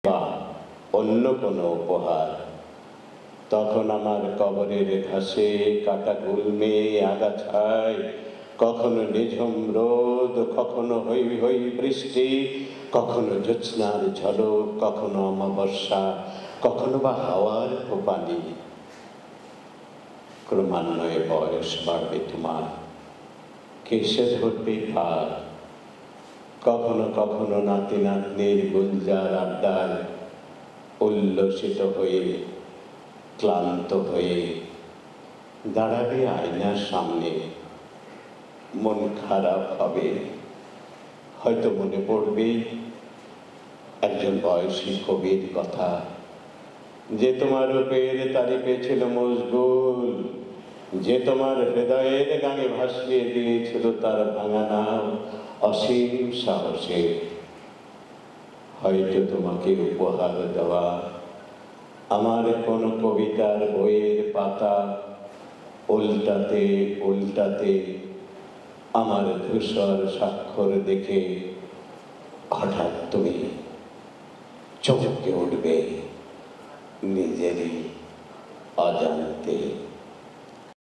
বা অন্য কোনো উপহার। তখন আমার কবরের ঘাসে কাটা গুলমে আগাছায় কখনো নিঝুম রোদ, কখনো হৈ হৈ বৃষ্টি, কখনো জ্যোৎস্নার ঝলক, কখনো অমাবস্যা, কখনো বা হাওয়ার কোপানি। ক্রমান্বয়ে বয়স বাড়বে তোমার, কেসে ধরবে ভার। কখনো কখনো নাতি নাতনির গুলজার আড্ডায় উল্লসিত হয়ে ক্লান্ত হয়ে দাঁড়াবে আয়নার সামনে, মন খারাপ হবে। হয়তো মনে পড়বে একজন বয়সী কবির কথা, যে তোমার রূপের তারিফে ছিল মশগুল, যে তোমার হৃদয়ের গানে ভাসিয়ে দিয়েছিল তার ভাঙা নাম অসীম সাহসে। হয়তো তোমাকে উপহার দেওয়া আমার কোন কবিতার বইয়ের পাতা উল্টাতে উল্টাতে আমার ধূসর স্বাক্ষর দেখে হঠাৎ তুমি চমকে উঠবে নিজেরই অজান্তে।